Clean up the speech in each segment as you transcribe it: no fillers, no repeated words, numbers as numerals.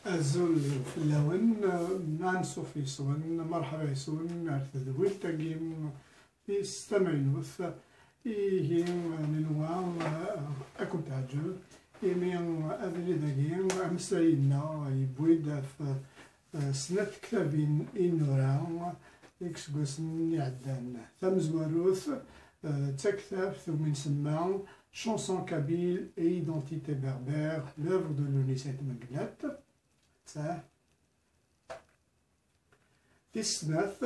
أزول في اللون نانسو في سون مرحبا يسون أرتدويل تقيم في استمعين وث إيهيم ننوى أكم تعجب إيمين أذري دقيم أمساينا يبويد في سنة كتابين إنورا إكس قوسن يعدان ثمزوروث تكتاب ثم نسمى Chanson kabyle et identité berbère, l'œuvre de Lounisette Menglet. Tisneth,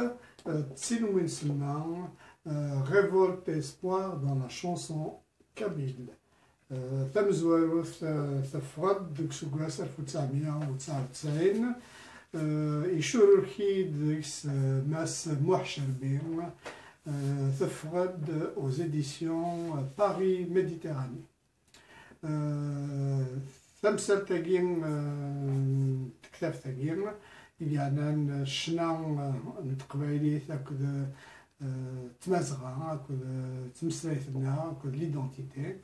Tsinouin Selman, révolte et espoir dans la chanson kabyle. Tamzouarouf, Thafrad, Duxugwas, Alfutsamia, Outsartsain, Ishururki, Dix, Mas Mouacharbim. Thafrad aux éditions Paris Méditerranée. Thamsal Tagim, Tkaf Tagim, il y a un chenang نتقبايليت هكذا تمازغا هكذا تمسلايثنا هكذا ليدونتيتي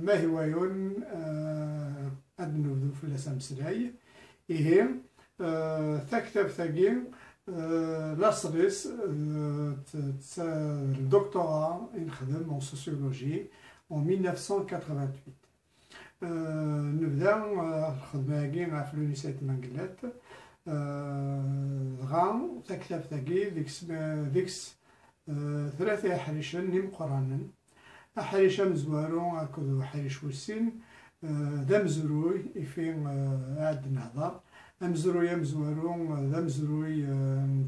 ما هو يون أدنو في لسامسلاي إيه ثكتاب ثقيم L'Asris, le doctorat en sociologie en 1988. نبدا الخدمة في لونيسيت منقلات غا تكتب ثقيل ديكس ثلاثة حريشان نيم قرانا حريشة مزوارو هكذا حريش وسين دا مزروي فين عاد نهضر أمزروي أمزوارو ذا مزروي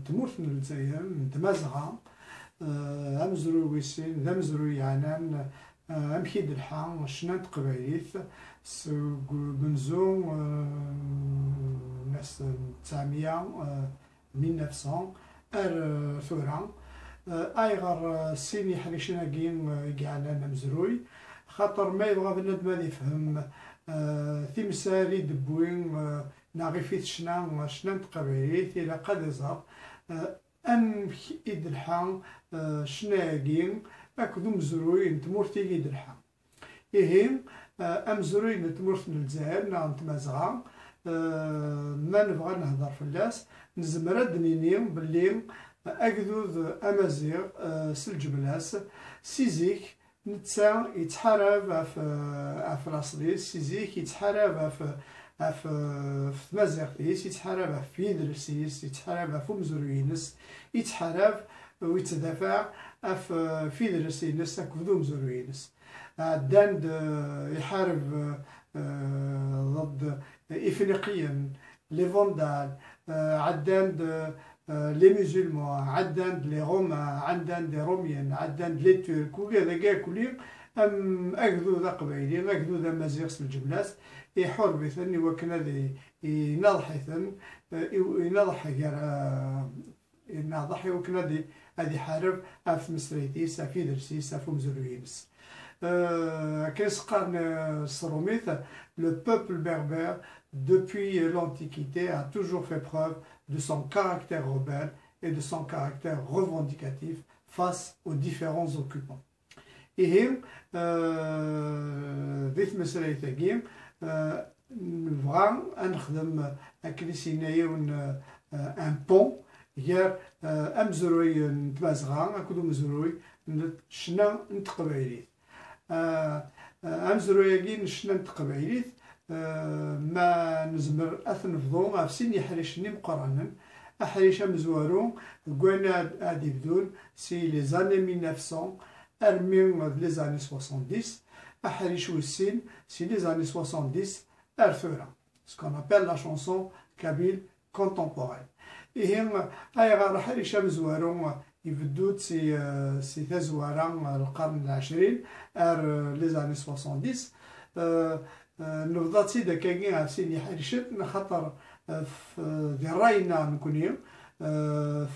تموت من الجزائر نتمازغا أمزروي ويسين ذا مزروي عنان أمكيد الحا شنات قبايليث بنزو ناس 1900 ثورة أيغر سيني حريشنا كين يقعنا مزروي خاطر ما يبغى بنادم هذا يفهم تمساري دبوين نعرفيت شنا نتقبليت إلى قد زار أم إدلحا شناقين أكدو مزروي نتمورتي إدلحا إيهيم أمزروي نتمورت من الجزائر نعم تمازغا ما نبغى نهضر في اللاس نزمرد نينيم باللي أكدو أمازيغ سلجبلاس سيزيك نتسا يتحارب في راسليس سيزيك يتحارب في مازيغتيس يتحارب في درسيس يتحارب في مزروينس يتحارب ويتدافع في درسينس كذو مزروينس عدان يحارب ضد إفريقيا لي فوندال عدان لي مسلمون عدان لي روما عدان لي روميان عدان لي ترك وكذا كاع كلهم أم أكذو ذا قبايلي أكذو ذا مازيغس الجبلاس يحور ثاني وكنا ذي ينضحي ثن ينضحي ينضحي وكنا ذي هذه حارب في مسريتيس في درسيس في مزروينس كيس قرن الصروميث le peuple berbère depuis l'Antiquité a toujours fait preuve de son caractère rebelle et de son caractère revendicatif face aux différents occupants. إيهم ذيث مسألة ثقيم نبغى نخدم أكليسينايون ان بون غير أمزروي نتمازغا أكدو مزروي شنا نتقبايليث أمزروي كي شنا نتقبايليث ما نزمر أثنفضو في سن حريشني مقرانا أحريش مزوارو كوانا هادي بدون سي لي زاني 1900 أرمي لي زاني 70 أحريش والسين سي لي زاني 70 أرثورا سكون أبل لا شونسون كابيل كونتمبورين إيهم أيغار حريش مزوارو يبدوت سي تزوارا القرن العشرين لي زاني 70 نفضات سيدا كاين عفسيني حريشت نخطر في راينا نكونيو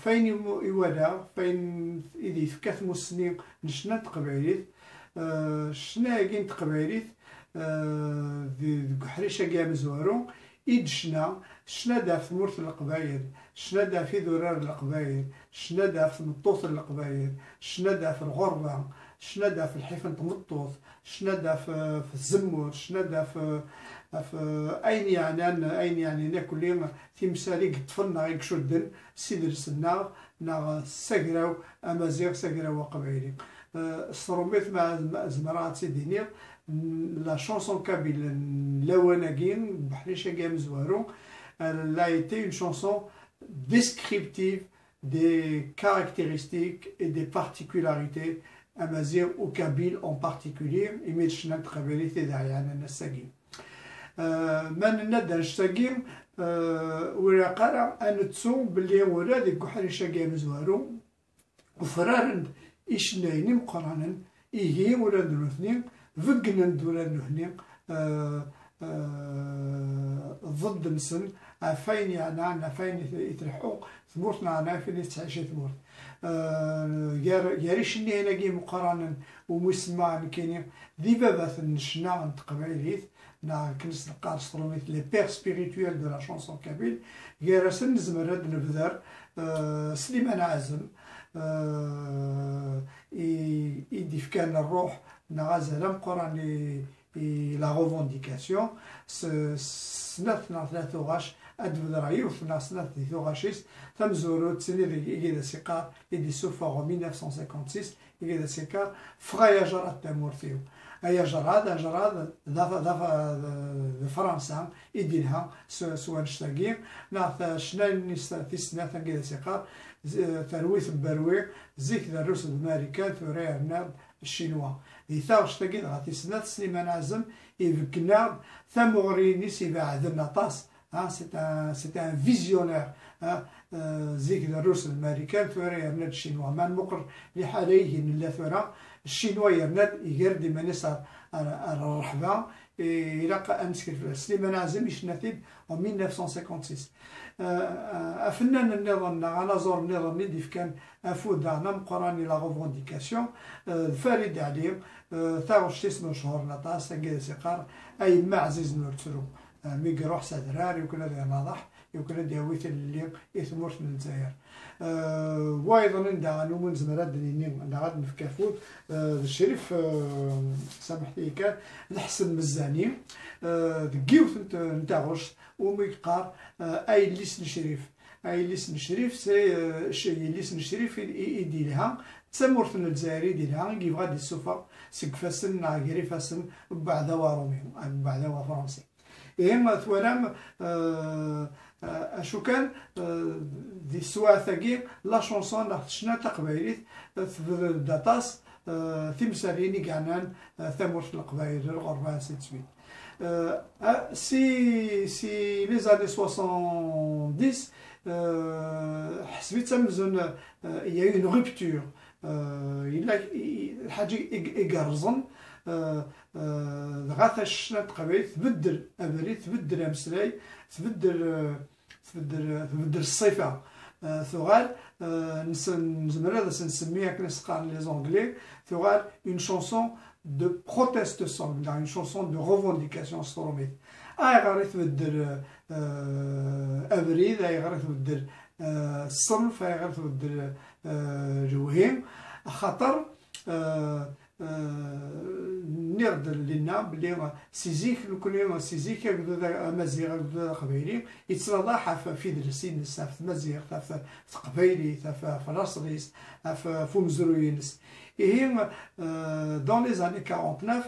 فين يوالا فين إذا فكاث السنين نشنا تقبايليت شنا كين تقبايليت ذي حريشة كاع مزوارو إدشنا شنا دا في مورث القبايل شنا دا في ذرار القبايل شنا دا في مطوط القبايل شنا دا في الغربة شنادا في الحيفن تمطوط، شنادا في الزمور، شنادا في أين يعني ناكل يوم تمثالي طفلنا غيك شدن سيدرسنا نا ساكراو أمازيغ ساكراو وقبايلي. الصروميت مع زمرات سيديني لا شونسون كابيل لاواناكين بحريشا كاع مزوارو. Elle a été une chanson descriptive des caractéristiques et des particularités amazigh ou kabyle en particulier. إميت شنا تقبلي تدعي عن النساقين. من ندى نشتاقين ولا قرا أن تسوم باللي ورا ديك حريشا كاع مزوارو وفرارند إشناين مقرانا إيهي ولا دروثني فقنا ولا نهني ضد نسن عفاين يعني عفاين يتلحقوا ثمورتنا عنا فين تعيش ثمورت ياريش إني هنا جي مقارنة ومسمع كاينين ذي بابات نشنا نتقبعيليت نا كنس القار ستروميت لي بير سبيريتويل دو لا شونسون كابيل يارسن نزمرد نبذر سليمان عازم يديف كان الروح نغازل مقران لا ريفونديكاسيون سنتنا 13 أدبر يوثنا سنة 13 تمزورو تسني إيجاد سيقار إيدي سوفا 1956 إيجاد سيقار فغايا جراد تامورثيو أيا جراد ذا فرنسا إيدينها سوان شتاقيم ناث شنان في سنة إيجاد سيقار ترويث بروي زيك ذا الروس الأمريكان ثوري أرناب الشينوا يثاو شتاقي غاتي سنة سليمان عازم يفكنا ثمغريني سيبعدنا طاس. C'est un visionnaire. زيك الروس الامريكان ثورا يرناد الشينوا ما نمقر لحاليه لا ثورا الشينوا يرناد يقر ديما نسار الرحبه الى امسك سليمان عازم يشناتيب en 1956 افنان النظام انا زور النظام اللي كان افود دعنا مقراني لا ريفونديكاسيون فريد عليهم ثاوش تسمو شهور نطاس سقار اي ما عزيز نورترو ميك روح سادرار يمكن هذا ناضح يمكن هذا هويت اللي يثمرت من الجزائر وايضا عندها نمون زمرات دنينين عندها غاد نفكافوت الشريف سامحتي كان نحسن مزاني دقيوت نتاع غرش وميقار اي ليسن شريف اي ليسن شريف سي ليسن شريف يدي لها تسمرت من الجزائر يدي لها يبغى دي السوفا سقفاسن ناغيري فاسن بعد وارومي بعد وفرنسي إما ثورام أشو كان دي سوا ثقيل لا شونسون ناخدشنا تقبايليت داتاس ثمساليني كعنان ثمورت القبايل الغربان سيتسويت سي لي زاني 70 حسبيت تمزن يا اون روبتور الحاجة إيقارزن غاثا الشنا تقبايل تبدل أبريد تبدل أمسلاي تبدل الصفة ثغال نزمر هذا سنسميها كنسقان لي زونغلي ثغال اون شونسون دو بروتيست اون شونسون دو ريفونديكاسيون ستروميت غادي تبدل أبريد غادي تبدل الصنف غادي تبدل جوهيم خاطر نرد لنا بلي سيزيك كل سيزيك امازيغ قبايلي يتصلاح في درسين في مزيغ في قبايلي في فرنسيس في فمزروينس هي دون لي زاني 49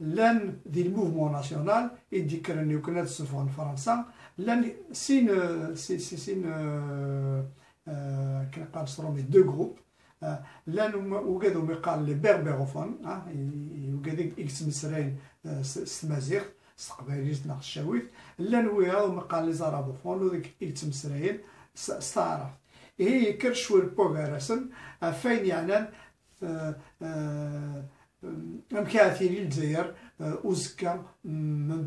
لان دي الموفمون ناسيونال يذكرني وكنا تصفون فرنسا لان سين كنقال صرومي دو جروب لان وقادو مقال لي بربروفون وقاد اكس مسرين ستمازيغ استقباليز ناخ الشاويت لان ويا مقال لي زارابوفون وديك اكس مسرين استعرف هي كرشو البوغارسن فين يعني مكاثير الجزائر وزكا من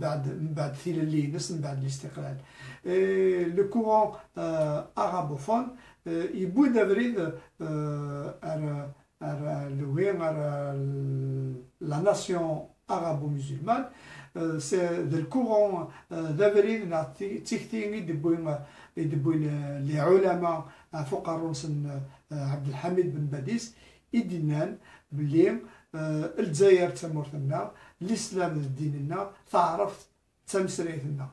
بعد ثيل لينس من بعد الاستقلال لو كورون ارابوفون يبوي دافريد la nation arabo-musulmane c'est le courant d'avril تيختيني يدبوين لعلماء فوق الرنس عبد الحميد بن باديس إدنان بلي الجزائر تمورتنا الإسلام ديننا تعرف تمسريتنا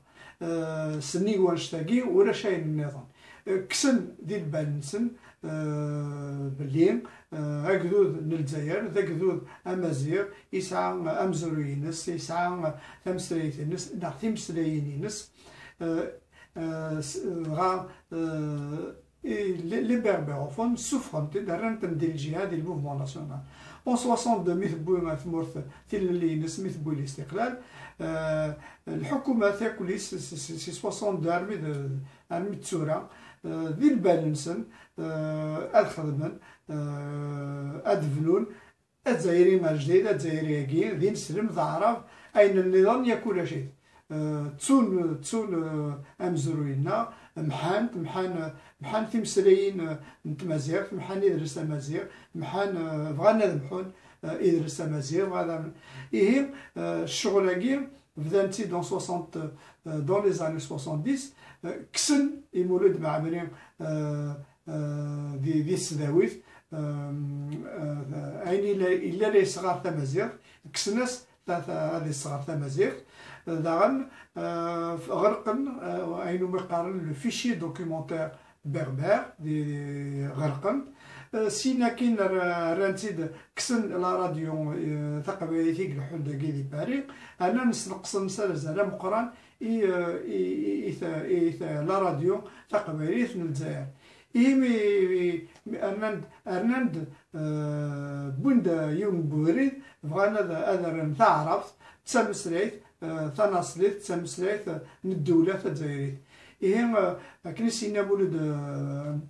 سني وانشتاقي ولا شيء النظام كسن دي البالنسن بلي أكدود للجزائر ذاكدود أمازيغ يسعى أمزروينس يسعى تمسريتنس تمسرينينس غا les berbérophones souffrent d'un الجهاد الموفمون ناسيونال. En 62 مثبوي مثمورث اللي نس مثبوي الاستقلال الحكومة تاكل سي 62 أرمي تسورة ذي البالنسن الخدمن أدفنون الجزائري ما جديد الجزائري كين ذي نسلم ضعرف أين النظام يكون شيء تسون أمزروينا محان تمسليين نتمازيغ محان يدرس تمازيغ محان بغانا ذبحون يدرس تمازيغ بغانا إيه الشغل بدانتي دون 60 دون لي زاني 70 كسن يمولد مع عمرين دي السداويت عيني إلا لي صغار تمازيغ كسناس هذه الصغار تمازيغ داغن غرقن أينو مقارن لو فيشي دوكيومونتير بربر دي غرقن سينا كين رانتيد كسن لا راديو تقبيليتيك الحل داكي دي باري انا نسنقصن سالزالا مقران لا راديو تقبيليت من الجزائر أرناند بوندا يوم بوريد بغانا هذا تعرف تسمسريت ثناصليت تسمسريت من الدولة الجزائرية إيه كنسينا مولد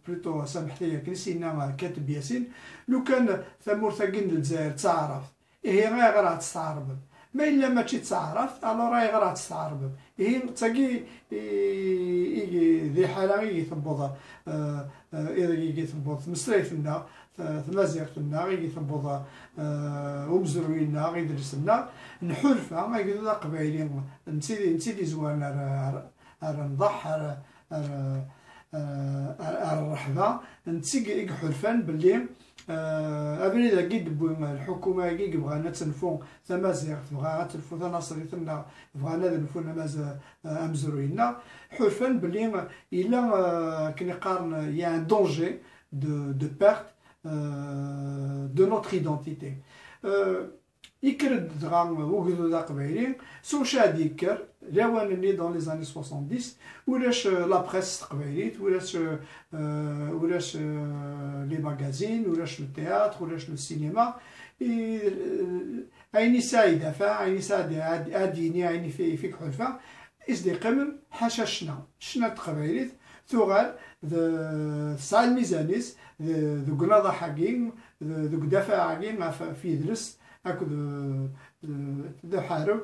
بلوتو سامحتي كنسينا كاتب ياسين لو كان ثمور ثقين الجزائر تعرف إيه غير غرا تستعرب ما إلا ما تشي تعرف ألو راي غرا تستعرب إيه تاقي ذي حالة يثبوض إذا يثبوض مسريتنا تمازيغتنا يثبوض ومزروينا يدرسنا نحرفها يقولوا قبايلين نسيدي زوان نضح الرحبة نتسيق حرفان باللي أبريد كيد الحكومة كي بغانا تنفو تمازيغ بغانا تنفو تناصريتنا بغانا تنفو نماز أمزروينا حرفان باللي إلا كنقارن يا ان دونجي de perte de notre identité. يكرد غام وجدوا ذا قبيلين سو شاد يكر راوانني دون لي زاني 70 ولاش لا بريس قبيليت ولاش لي ماغازين ولاش التياتر ولاش السينما عيني سايدة عيني سايدة عاديني عيني فيك حلفة إزدي قمن حاشا شنا تقبيليت ثغال ساعة الميزانيس ذو قناضة حقين ذو دافع حقين في درس أكو ذو حارب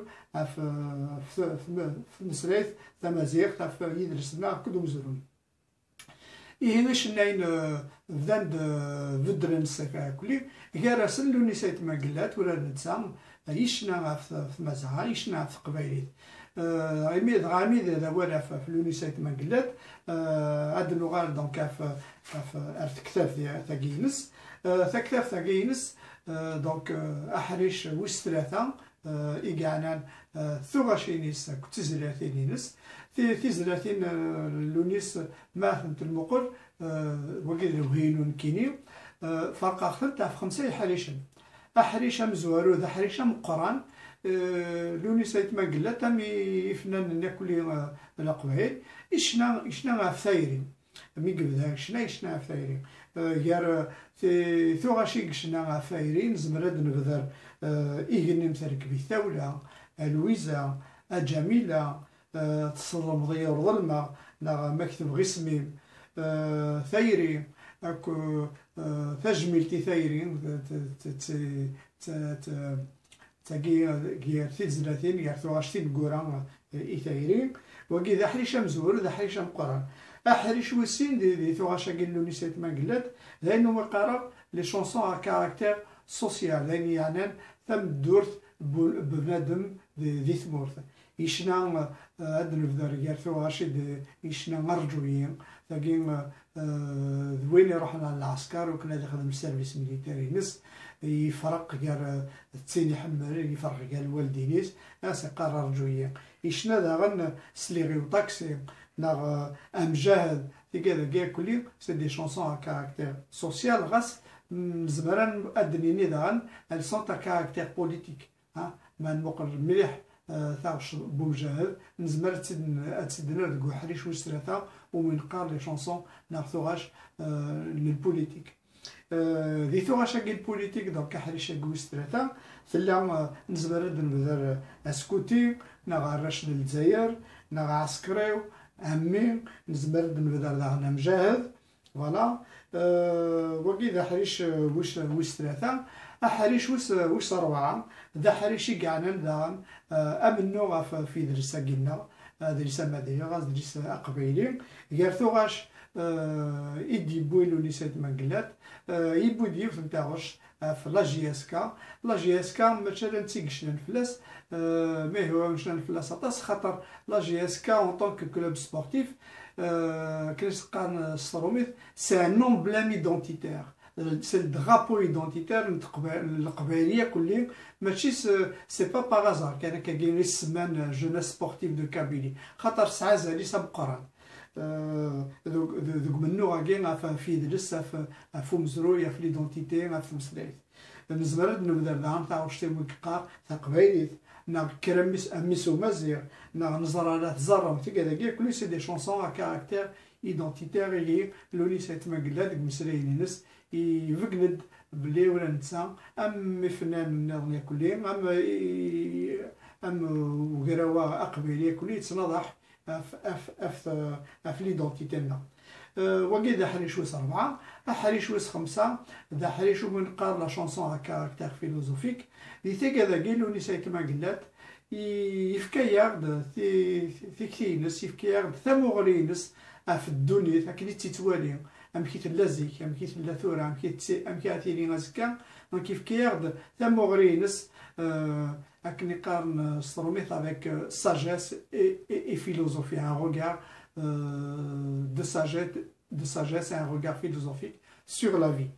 في مسريت تمازيغ في يدرسنا أكو ذو مزرون إيه شناين ذند فدرن السكا كلي غير راسل لو نسيت مقلات ولا نتسام يشنا في مزها يشنا في قبايليت عميد غاميد هذا ولا في لونيسيت مقلات هاد اللغة دونك في كتاب ثاقينس ثكتاف ثاقينس دونك أحريش ويس ثلاثة إيقانا ثغاشينيس كتزلاتينينس تزلاتين لونيس ماثنت المقر وقيد الوهينون كيني فرق أخر تاف خمسة حريشن أحريشة مزوارو ذا حريشة مقران لونيسيت مقلة تامي يفنان ناكلي الأقوال إشنا ثايرين مي قبل إشنا ثايرين غير ثغاشي قشنا ثايرين زمرد نبذر إيغني مثلك بثولة الويزة الجميلة تصرم ضير ظلمة مكتب غسمي ثايرين أكو تجميلتي ثايرين تاقي غير تزلاتين غير ثغاشتين قران إثايرين وكي ذا حريشة مزور ذا حريشة مقران أحريش وسين دي ثغاشا قلو نسيت ما قلت لأنه مقرر لي شونسون ا كاركتير سوسيال لأن يعني ثم دورت بنادم ذي ثمورث يشنا هاد نبدا رجال رشيد يشنا مرجويين ثقين وين رحنا للعسكر وكنا نخدم السيرفيس ميليتاري نس يفرق قال تسيني حمل يفرق قال الوالدينيس اسا قرار رجويين يشنا داغن سليغي وطاكسي ناغ امجاد في كذا كلي سي دي شونسون ا كاركتير سوسيال غاس زمران ادنيني داغن ال سون تا كاركتير بوليتيك ها ما نوقر مليح ثاوش بومجاهد نزمر تسدنا دكو حريش وستراثا ومن قار لي شونسون ناغثوغاش للبوليتيك ذي ثوغاش كي البوليتيك دونك حريش وستراثا ثلا نزمر نبذر اسكوتي ناغراش للجزائر ناغ عسكريو عمي نزمر نبذر داغنا مجاهد فوالا وكذا حريش وستراثا أحريش وش روعة ذا حريشي قاعنا داغن أمنو غاف في درسا قلنا درسا مدنية غاز درسا أقبيلي غيرثو غاش إدي بويلو نسيت مانقلات يبو ديوث نتاغش في لا جي اس كا لا جي اس كا مثلا تيقشنا نفلاس ما هو مشنا نفلاس أطاس خاطر لا جي اس كا اون طونك كلوب سبورتيف كنس قان ستروميث سي ان نون بلام ايدونتيتير سي الدرابو ايدونتيتير القبائليه كلهم ماشي سي با باغازار كان كاين السمان جوناس سبورتيف دو كابيلي خاطر ساعه زالي سبقران دوك منو غاكين في درس في مزرويه في ليدونتيتي في مسلايت نزمر نبدا دام تاع واش تي مكقار تاع قبايليت نا كرمس اميسو مزير نا نزر على تزرم في كذا كل سي دي شونسون ا كاركتير ايدونتيتير اللي لوني سيت ماكلا ديك مسلايين ناس يفقد بلي ولا نسى ام فنان نظني كلي ام وغراوا اقبيليه كلي تصنضح في ليدونتيتينا وكذا حريش وس 4 حريش وس 5 ذا حريش من قار لا شونسون ا كاركتير فيلوزوفيك اللي تيكذا قالوا نساء كما قلت يفكيارد في كينس يفكيارد ثمغرينس في الدنيا كي تتوالي ام كي تلازيك ام كي تلاثورا ام كي عتيري غازكا دونك كيفكيارد ثمغرينس أكني قارن ستروميث avec sagesse et philosophie, un regard de sagesse et un regard philosophique sur la vie.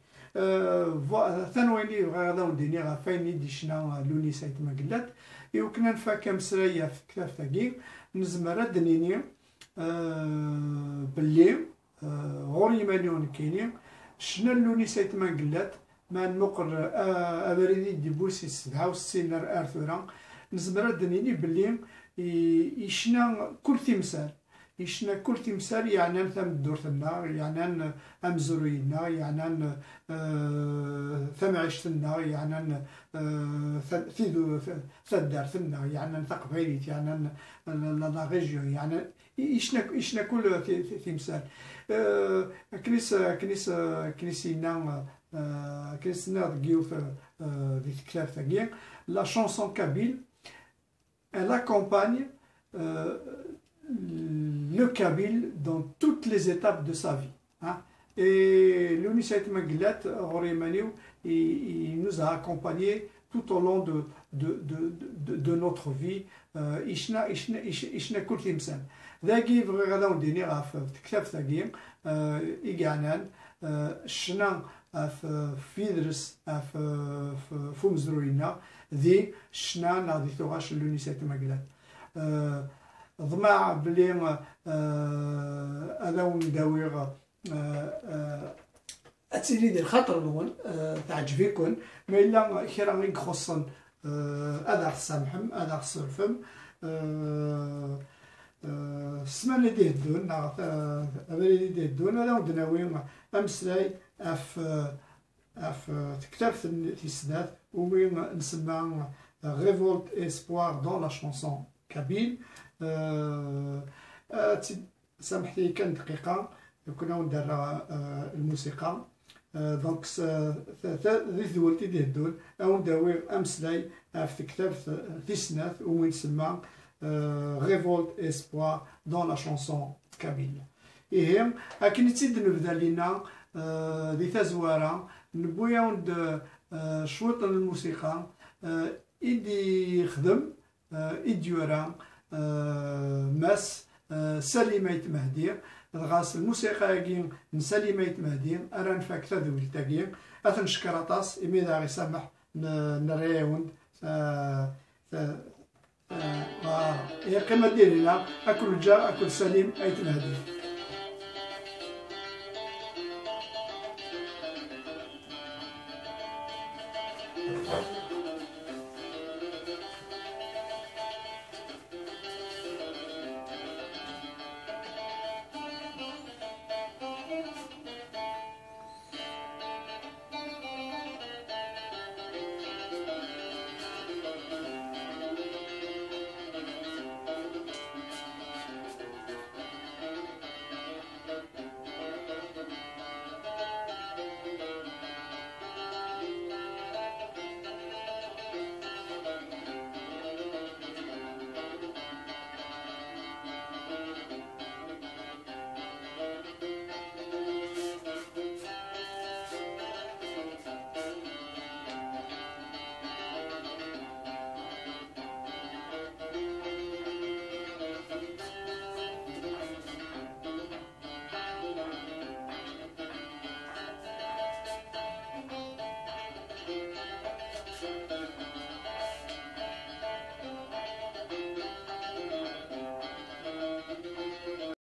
ثانويني غادا وديني غافايني ديشنا لوني سايت ما قلت وكنا نفاكا مسرايا في كتاب تاكي نزمر دنيني باللي غوري مليون كاينين شنا لوني سايت ما قلت ما نقر أبريدي ديبوسي 67 أرثورا نزمر دنيني باللي يشنا كل تمثال يشنا كل تمثال يعني ثم دورتنا يعني أمزروينا يعني ثم عشتنا يعني ثدارتنا يعني ثقبيليت يعني لا ريجيون يعني يشنا كل تمثال كنيسينا كنيسنا ديوث دي كتاب تاعي لا شانسون كابيل elle accompagne le Kabyle dans toutes les étapes de sa vie. Hein? Et l'Unicef Maglat, il nous a accompagnés tout au long de notre vie. Ishna kul timsan. Dagi غادا وديني غاف كتاب ثاقي إيجانان شنا في درس في مزروينا ذي شنا ناضي ثوغاش لونيسيت ماكلات ضمع بلي هذا نداويغ اتسيري ديال الخاطر نون تعجبيكم ما الا كرا غير خصن هذا سامحم هذا صرفم السمانة ديه الدون أبريدي ديه الدون هذا ودناوي أمسلاي كتاب في السنات وين نسمى ريفولت اسبوار دون لا شونسون كابيل سامحتي كان دقيقة كنا ندير الموسيقى دونك ذي ذولتي ديه الدون أو نداوي أمسلاي في كتاب في السنات وين نسمى révolte espoir dans la chanson kabyle. Et أكن تزيد نبدا لينا ذي تزوارا نبويا شوط الموسيقى إدي يخدم إديورا ماس سليمة يتمهدي الغاس الموسيقى نسليمة يتمهدي أران فاك تذويل تاقي أثن شكراطاس إمي دا غي سامح نريون قيمة ديالنا أكل جار أكل سليم أيتمهدي.